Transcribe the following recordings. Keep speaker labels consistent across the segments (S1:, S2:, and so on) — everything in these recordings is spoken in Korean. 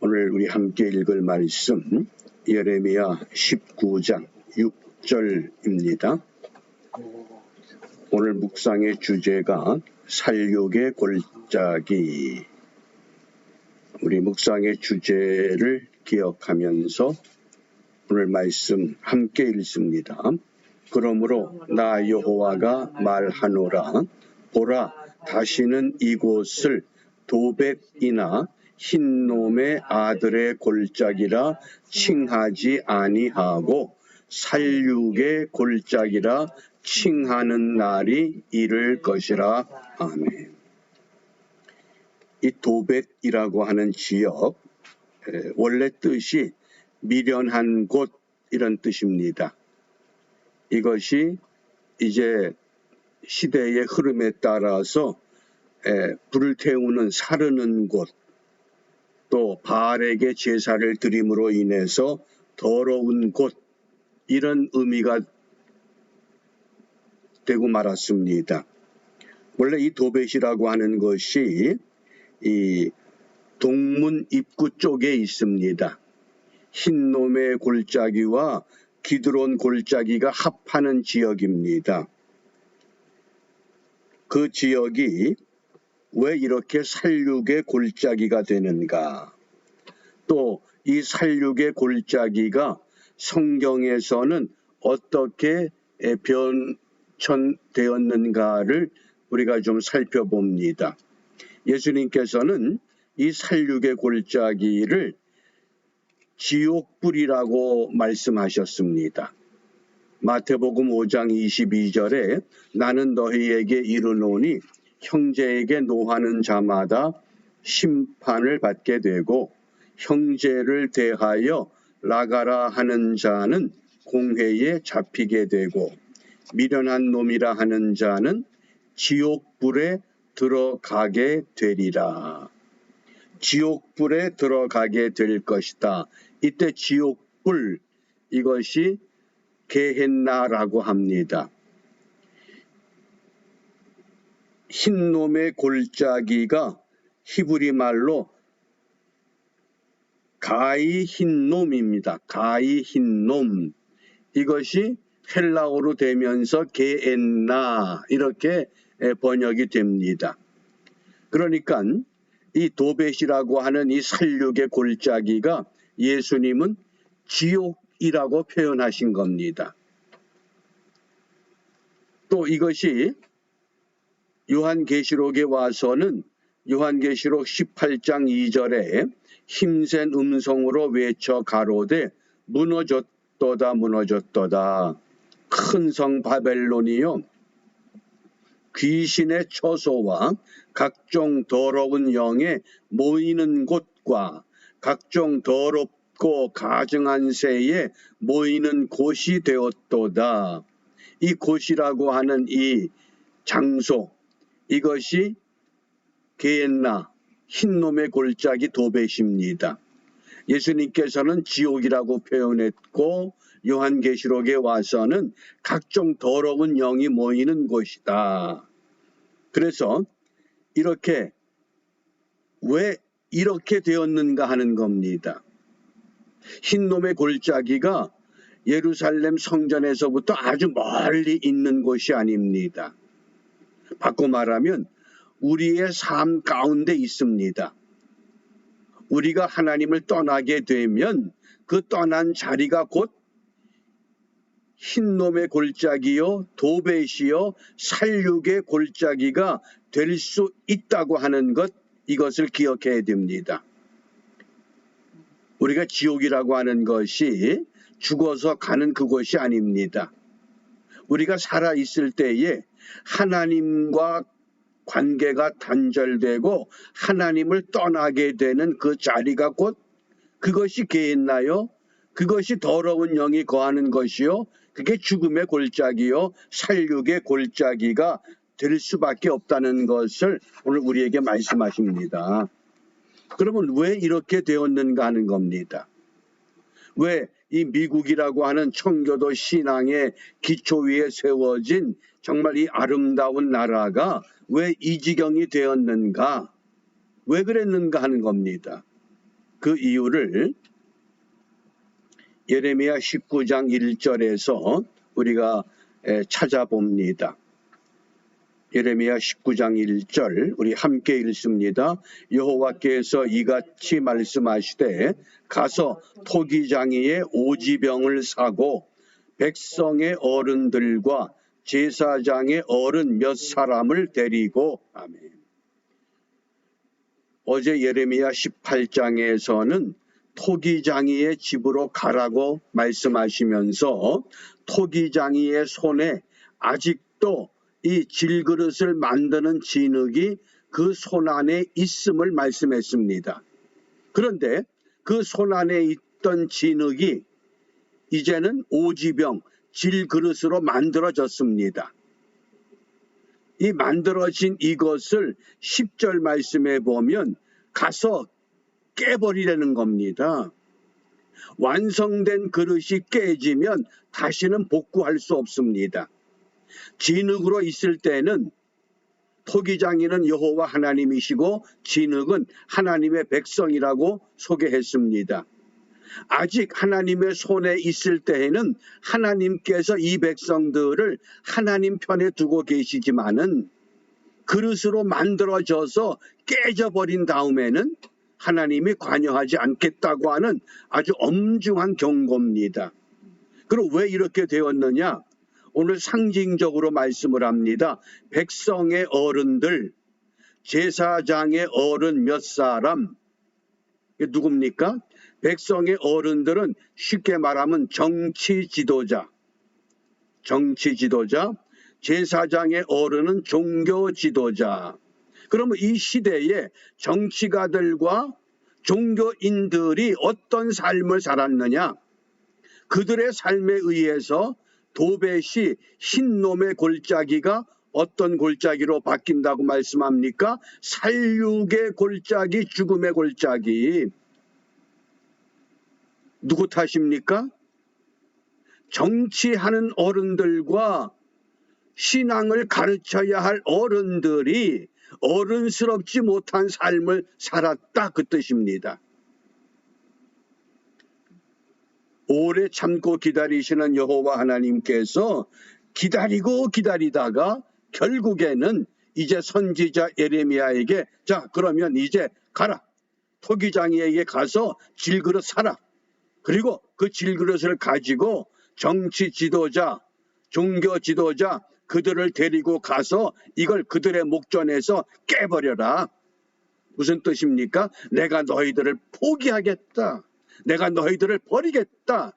S1: 오늘 우리 함께 읽을 말씀 예레미야 19장 6절입니다. 오늘 묵상의 주제가 살육의 골짜기. 우리 묵상의 주제를 기억하면서 오늘 말씀 함께 읽습니다. 그러므로 나 여호와가 말하노라. 보라, 다시는 이곳을 도벳이나 흰놈의 아들의 골짜기라 칭하지 아니하고 살육의 골짜기라 칭하는 날이 이를 것이라. 아멘. 이 도벳이라고 하는 지역, 원래 뜻이 미련한 곳 이런 뜻입니다. 이것이 이제 시대의 흐름에 따라서 불을 태우는 사르는 곳, 또 바알에게 제사를 드림으로 인해서 더러운 곳, 이런 의미가 되고 말았습니다. 원래 이 도벳이라고 하는 것이 이 동문 입구 쪽에 있습니다. 흰놈의 골짜기와 기드론 골짜기가 합하는 지역입니다. 그 지역이 왜 이렇게 살육의 골짜기가 되는가? 또 이 살육의 골짜기가 성경에서는 어떻게 변천되었는가를 우리가 좀 살펴봅니다. 예수님께서는 이 살육의 골짜기를 지옥불이라고 말씀하셨습니다. 마태복음 5장 22절에 나는 너희에게 이르노니 형제에게 노하는 자마다 심판을 받게 되고 형제를 대하여 나가라 하는 자는 공회에 잡히게 되고 미련한 놈이라 하는 자는 지옥불에 들어가게 되리라. 지옥불에 들어가게 될 것이다. 이때 지옥불, 이것이 게헨나라고 합니다. 흰놈의 골짜기가 히브리 말로 가이 흰놈입니다. 가이 흰놈. 이것이 헬라어로 되면서 게헨나 이렇게 번역이 됩니다. 그러니까 이 도벳이라고 하는 이 살육의 골짜기가 예수님은 지옥이라고 표현하신 겁니다. 또 이것이 요한계시록에 와서는 요한계시록 18장 2절에 힘센 음성으로 외쳐 가로되 무너졌도다 무너졌도다. 큰 성 바벨론이요 귀신의 처소와 각종 더러운 영에 모이는 곳과 각종 더럽고 가증한 새에 모이는 곳이 되었도다. 이 곳이라고 하는 이 장소, 이것이 게헨나 흰놈의 골짜기 도벳입니다. 예수님께서는 지옥이라고 표현했고 요한계시록에 와서는 각종 더러운 영이 모이는 곳이다. 그래서 이렇게 왜 이렇게 되었는가 하는 겁니다. 흰놈의 골짜기가 예루살렘 성전에서부터 아주 멀리 있는 곳이 아닙니다. 바꿔 말하면 우리의 삶 가운데 있습니다. 우리가 하나님을 떠나게 되면 그 떠난 자리가 곧 흰놈의 골짜기요 도벳이요 살육의 골짜기가 될 수 있다고 하는 것, 이것을 기억해야 됩니다. 우리가 지옥이라고 하는 것이 죽어서 가는 그곳이 아닙니다. 우리가 살아있을 때에 하나님과 관계가 단절되고 하나님을 떠나게 되는 그 자리가 곧 그것이 게헨나요, 그것이 더러운 영이 거하는 것이요, 그게 죽음의 골짜기요 살육의 골짜기가 될 수밖에 없다는 것을 오늘 우리에게 말씀하십니다. 그러면 왜 이렇게 되었는가 하는 겁니다. 왜 이 미국이라고 하는 청교도 신앙의 기초 위에 세워진 정말 이 아름다운 나라가 왜 이 지경이 되었는가, 왜 그랬는가 하는 겁니다. 그 이유를 예레미야 19장 1절에서 우리가 찾아봅니다. 예레미야 19장 1절 우리 함께 읽습니다. 여호와께서 이같이 말씀하시되 가서 토기장이의 오지병을 사고 백성의 어른들과 제사장의 어른 몇 사람을 데리고 아멘. 어제 예레미야 18장에서는 토기장이의 집으로 가라고 말씀하시면서 토기장이의 손에 아직도 이 질그릇을 만드는 진흙이 그 손 안에 있음을 말씀했습니다. 그런데 그 손 안에 있던 진흙이 이제는 오지병, 질그릇으로 만들어졌습니다. 이 만들어진 이것을 10절 말씀에 보면 가서 깨버리려는 겁니다. 완성된 그릇이 깨지면 다시는 복구할 수 없습니다. 진흙으로 있을 때는 토기장이는 여호와 하나님이시고 진흙은 하나님의 백성이라고 소개했습니다. 아직 하나님의 손에 있을 때에는 하나님께서 이 백성들을 하나님 편에 두고 계시지만은 그릇으로 만들어져서 깨져버린 다음에는 하나님이 관여하지 않겠다고 하는 아주 엄중한 경고입니다. 그럼 왜 이렇게 되었느냐? 오늘 상징적으로 말씀을 합니다. 백성의 어른들, 제사장의 어른 몇 사람, 이게 누굽니까? 백성의 어른들은 쉽게 말하면 정치 지도자, 제사장의 어른은 종교 지도자. 그러면 이 시대에 정치가들과 종교인들이 어떤 삶을 살았느냐? 그들의 삶에 의해서 도벳이 흰놈의 골짜기가 어떤 골짜기로 바뀐다고 말씀합니까? 살육의 골짜기, 죽음의 골짜기. 누구 탓입니까? 정치하는 어른들과 신앙을 가르쳐야 할 어른들이 어른스럽지 못한 삶을 살았다 그 뜻입니다. 오래 참고 기다리시는 여호와 하나님께서 기다리고 기다리다가 결국에는 이제 선지자 예레미야에게 자 그러면 이제 가라. 토기장이에게 가서 질그릇 사라. 그리고 그 질그릇을 가지고 정치 지도자, 종교 지도자 그들을 데리고 가서 이걸 그들의 목전에서 깨버려라. 무슨 뜻입니까? 내가 너희들을 포기하겠다. 내가 너희들을 버리겠다.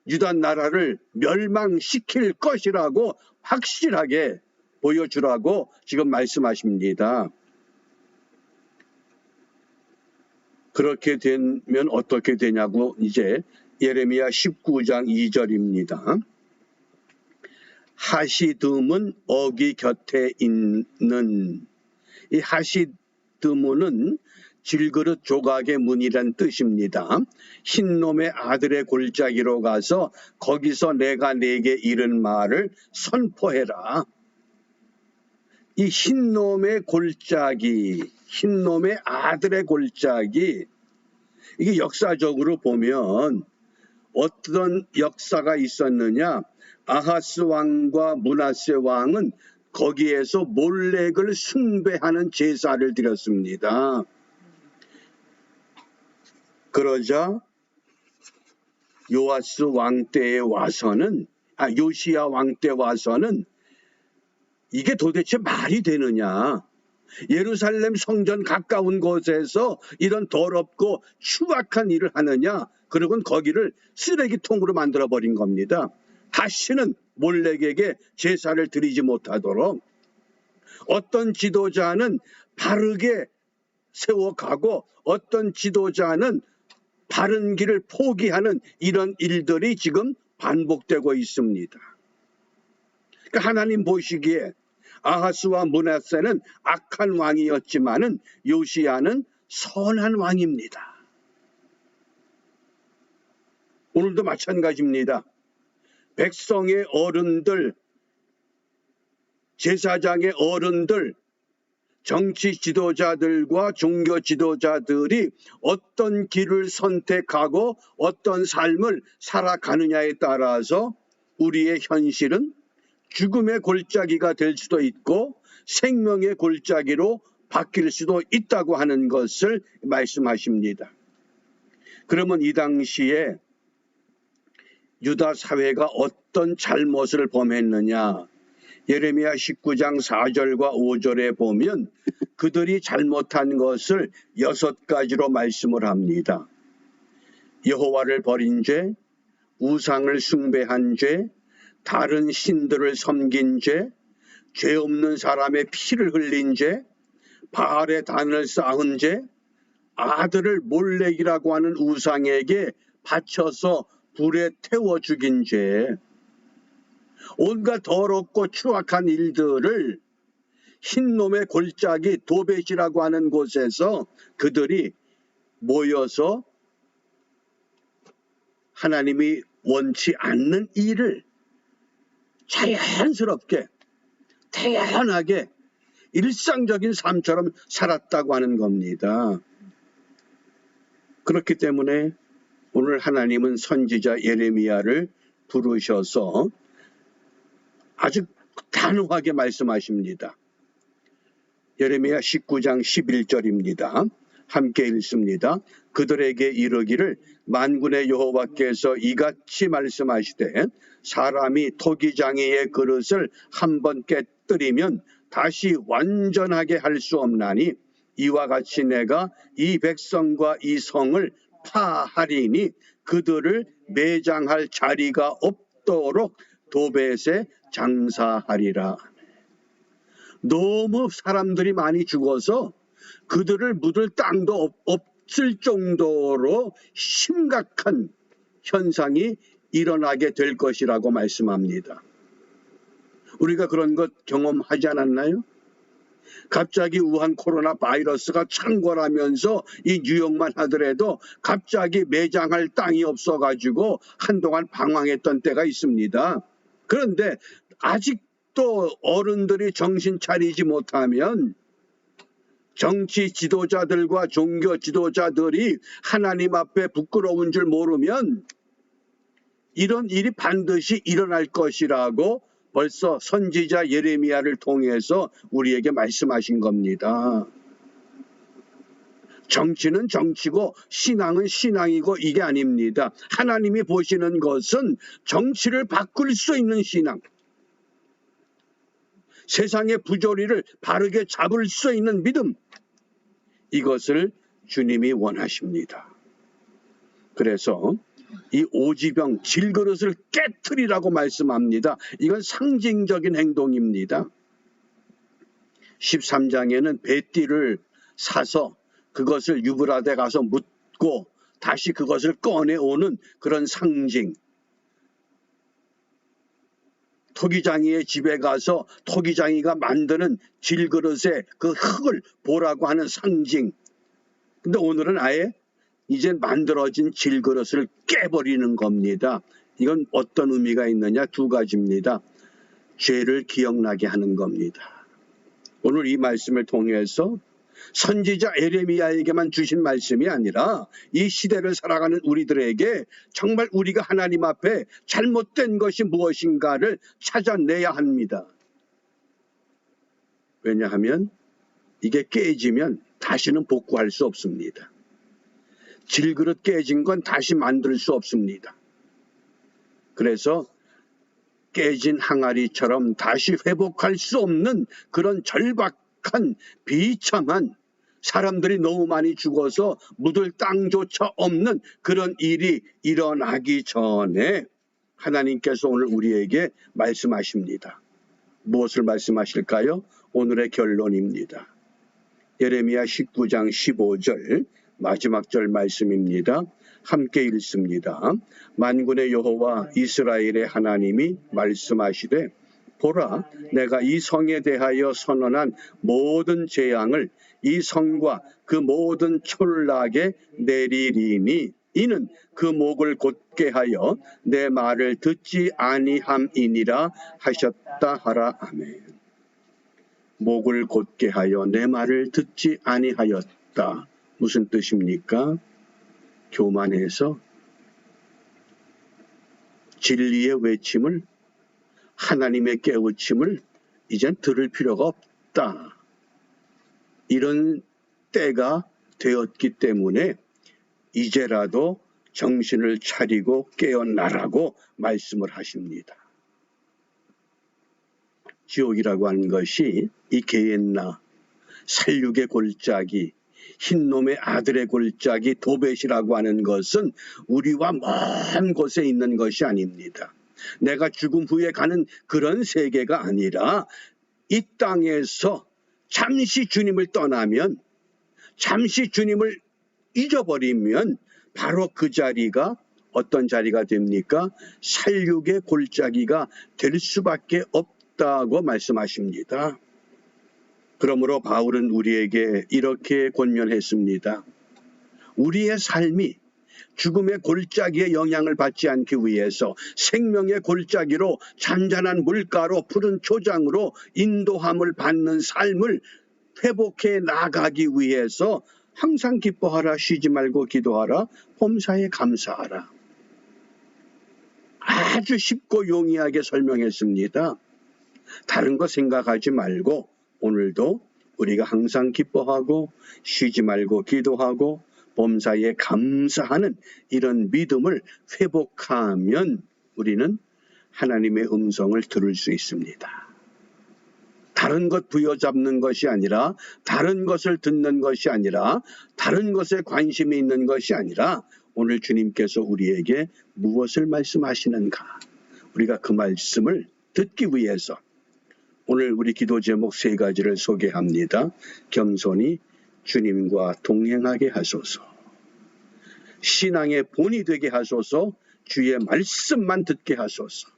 S1: 유다 나라를 멸망시킬 것이라고 확실하게 보여주라고 지금 말씀하십니다. 그렇게 되면 어떻게 되냐고 이제 예레미야 19장 2절입니다. 하시드문 어귀 곁에 있는 이 하시드문은 질그릇 조각의 문이란 뜻입니다. 흰놈의 아들의 골짜기로 가서 거기서 내가 네게 이른 말을 선포해라. 이 흰놈의 골짜기, 흰놈의 아들의 골짜기, 이게 역사적으로 보면 어떤 역사가 있었느냐? 아하스 왕과 므낫세 왕은 거기에서 몰렉을 숭배하는 제사를 드렸습니다. 그러자 요시야 왕 때 와서는 이게 도대체 말이 되느냐? 예루살렘 성전 가까운 곳에서 이런 더럽고 추악한 일을 하느냐? 그러곤 거기를 쓰레기통으로 만들어버린 겁니다. 다시는 몰렉에게 제사를 드리지 못하도록 어떤 지도자는 바르게 세워가고 어떤 지도자는 바른 길을 포기하는 이런 일들이 지금 반복되고 있습니다. 그러니까 하나님 보시기에 아하스와 므낫세는 악한 왕이었지만은 요시야는 선한 왕입니다. 오늘도 마찬가지입니다. 백성의 어른들, 제사장의 어른들, 정치 지도자들과 종교 지도자들이 어떤 길을 선택하고 어떤 삶을 살아가느냐에 따라서 우리의 현실은 죽음의 골짜기가 될 수도 있고 생명의 골짜기로 바뀔 수도 있다고 하는 것을 말씀하십니다. 그러면 이 당시에 유다 사회가 어떤 잘못을 범했느냐? 예레미야 19장 4절과 5절에 보면 그들이 잘못한 것을 6가지로 말씀을 합니다. 여호와를 버린 죄, 우상을 숭배한 죄, 다른 신들을 섬긴 죄, 죄 없는 사람의 피를 흘린 죄, 바알의 단을 쌓은 죄, 아들을 몰렉이라고 하는 우상에게 바쳐서 불에 태워 죽인 죄, 온갖 더럽고 추악한 일들을 흰놈의 골짜기 도벳이라고 하는 곳에서 그들이 모여서 하나님이 원치 않는 일을 자연스럽게 태연하게 일상적인 삶처럼 살았다고 하는 겁니다. 그렇기 때문에 오늘 하나님은 선지자 예레미야를 부르셔서 아주 단호하게 말씀하십니다. 예레미야 19장 11절입니다. 함께 읽습니다. 그들에게 이르기를 만군의 여호와께서 이같이 말씀하시되 사람이 토기장이의 그릇을 한번 깨뜨리면 다시 완전하게 할 수 없나니 이와 같이 내가 이 백성과 이 성을 파하리니 그들을 매장할 자리가 없도록 도벳에 장사하리라. 너무 사람들이 많이 죽어서 그들을 묻을 땅도 없을 정도로 심각한 현상이 일어나게 될 것이라고 말씀합니다. 우리가 그런 것 경험하지 않았나요? 갑자기 우한 코로나 바이러스가 창궐하면서 이 뉴욕만 하더라도 갑자기 매장할 땅이 없어가지고 한동안 방황했던 때가 있습니다. 그런데 아직도 어른들이 정신 차리지 못하면 정치 지도자들과 종교 지도자들이 하나님 앞에 부끄러운 줄 모르면 이런 일이 반드시 일어날 것이라고 벌써 선지자 예레미야를 통해서 우리에게 말씀하신 겁니다. 정치는 정치고 신앙은 신앙이고 이게 아닙니다. 하나님이 보시는 것은 정치를 바꿀 수 있는 신앙, 세상의 부조리를 바르게 잡을 수 있는 믿음, 이것을 주님이 원하십니다. 그래서 이 오지병 질그릇을 깨트리라고 말씀합니다. 이건 상징적인 행동입니다. 13장에는 배띠를 사서 그것을 유브라데 가서 묻고 다시 그것을 꺼내오는 그런 상징. 토기장이의 집에 가서 토기장이가 만드는 질그릇에 그 흙을 보라고 하는 상징. 근데 오늘은 아예 이제 만들어진 질그릇을 깨버리는 겁니다. 이건 어떤 의미가 있느냐? 2가지입니다. 죄를 기억나게 하는 겁니다. 오늘 이 말씀을 통해서 선지자 예레미야에게만 주신 말씀이 아니라 이 시대를 살아가는 우리들에게 정말 우리가 하나님 앞에 잘못된 것이 무엇인가를 찾아내야 합니다. 왜냐하면 이게 깨지면 다시는 복구할 수 없습니다. 질그릇 깨진 건 다시 만들 수 없습니다. 그래서 깨진 항아리처럼 다시 회복할 수 없는 그런 절박한 비참한, 사람들이 너무 많이 죽어서 묻을 땅조차 없는 그런 일이 일어나기 전에 하나님께서 오늘 우리에게 말씀하십니다. 무엇을 말씀하실까요? 오늘의 결론입니다. 예레미야 19장 15절 마지막 절 말씀입니다. 함께 읽습니다. 만군의 여호와 이스라엘의 하나님이 말씀하시되 보라, 내가 이 성에 대하여 선언한 모든 재앙을 이 성과 그 모든 촌락에 내리리니 이는 그 목을 곧게 하여 내 말을 듣지 아니함이니라 하셨다 하라. 아멘. 목을 곧게 하여 내 말을 듣지 아니하였다. 무슨 뜻입니까? 교만해서 진리의 외침을, 하나님의 깨우침을 이젠 들을 필요가 없다. 이런 때가 되었기 때문에 이제라도 정신을 차리고 깨어나라고 말씀을 하십니다. 지옥이라고 하는 것이 이 게헨나, 살육의 골짜기, 흰놈의 아들의 골짜기, 도벳이라고 하는 것은 우리와 먼 곳에 있는 것이 아닙니다. 내가 죽음 후에 가는 그런 세계가 아니라 이 땅에서 잠시 주님을 떠나면, 잠시 주님을 잊어버리면 바로 그 자리가 어떤 자리가 됩니까? 살육의 골짜기가 될 수밖에 없다고 말씀하십니다. 그러므로 바울은 우리에게 이렇게 권면했습니다. 우리의 삶이 죽음의 골짜기에 영향을 받지 않기 위해서 생명의 골짜기로 잔잔한 물가로 푸른 초장으로 인도함을 받는 삶을 회복해 나가기 위해서 항상 기뻐하라, 쉬지 말고 기도하라, 범사에 감사하라. 아주 쉽고 용이하게 설명했습니다. 다른 거 생각하지 말고 오늘도 우리가 항상 기뻐하고 쉬지 말고 기도하고 범사에 감사하는 이런 믿음을 회복하면 우리는 하나님의 음성을 들을 수 있습니다. 다른 것 부여잡는 것이 아니라, 다른 것을 듣는 것이 아니라, 다른 것에 관심이 있는 것이 아니라 오늘 주님께서 우리에게 무엇을 말씀하시는가, 우리가 그 말씀을 듣기 위해서 오늘 우리 기도 제목 3가지를 소개합니다. 겸손히 주님과 동행하게 하소서, 신앙의 본이 되게 하소서, 주의 말씀만 듣게 하소서.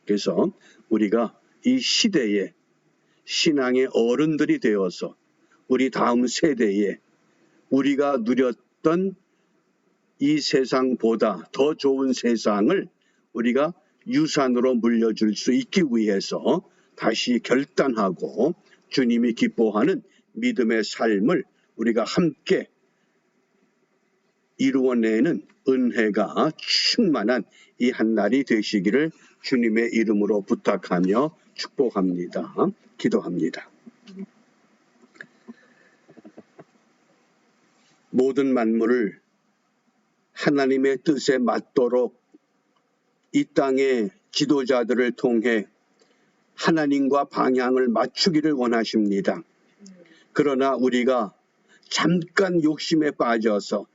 S1: 그래서 우리가 이 시대에 신앙의 어른들이 되어서 우리 다음 세대에 우리가 누렸던 이 세상보다 더 좋은 세상을 우리가 유산으로 물려줄 수 있기 위해서 다시 결단하고 주님이 기뻐하는 믿음의 삶을 우리가 함께 이루어내는 은혜가 충만한 이 한날이 되시기를 주님의 이름으로 부탁하며 축복합니다. 기도합니다. 모든 만물을 하나님의 뜻에 맞도록 이 땅의 지도자들을 통해 하나님과 방향을 맞추기를 원하십니다. 그러나 우리가 잠깐 욕심에 빠져서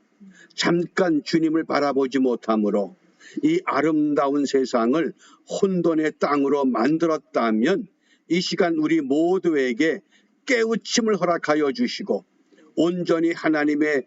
S1: 잠깐 주님을 바라보지 못함으로 이 아름다운 세상을 혼돈의 땅으로 만들었다면 이 시간 우리 모두에게 깨우침을 허락하여 주시고 온전히 하나님의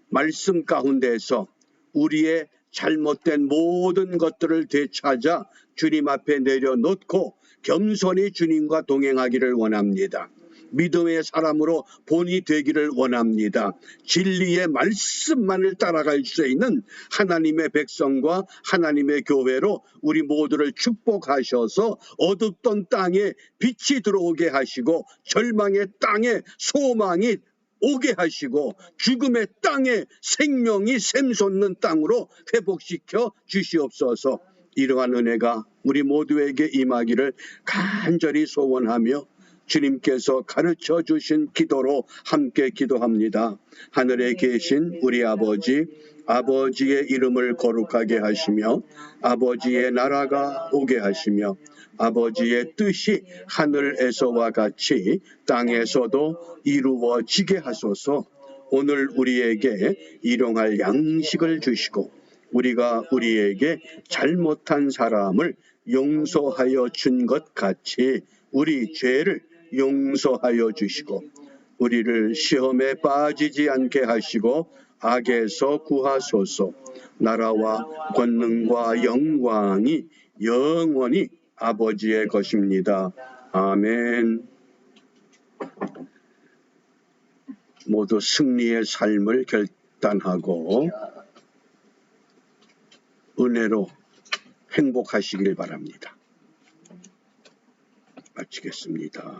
S1: 말씀 가운데서 우리의 잘못된 모든 것들을 되찾아 주님 앞에 내려놓고 겸손히 주님과 동행하기를 원합니다. 믿음의 사람으로 본이 되기를 원합니다. 진리의 말씀만을 따라갈 수 있는 하나님의 백성과 하나님의 교회로 우리 모두를 축복하셔서 어둡던 땅에 빛이 들어오게 하시고 절망의 땅에 소망이 오게 하시고 죽음의 땅에 생명이 샘솟는 땅으로 회복시켜 주시옵소서. 이러한 은혜가 우리 모두에게 임하기를 간절히 소원하며 주님께서 가르쳐 주신 기도로 함께 기도합니다. 하늘에 계신 우리 아버지, 아버지의 이름을 거룩하게 하시며 아버지의 나라가 오게 하시며 아버지의 뜻이 하늘에서와 같이 땅에서도 이루어지게 하소서. 오늘 우리에게 일용할 양식을 주시고 우리가 우리에게 잘못한 사람을 용서하여 준 것 같이 우리 죄를 용서하여 주시고 우리를 시험에 빠지지 않게 하시고 악에서 구하소서. 나라와 권능과 영광이 영원히 아버지의 것입니다. 아멘. 모두 승리의 삶을 결단하고 은혜로 행복하시길 바랍니다. 마치겠습니다.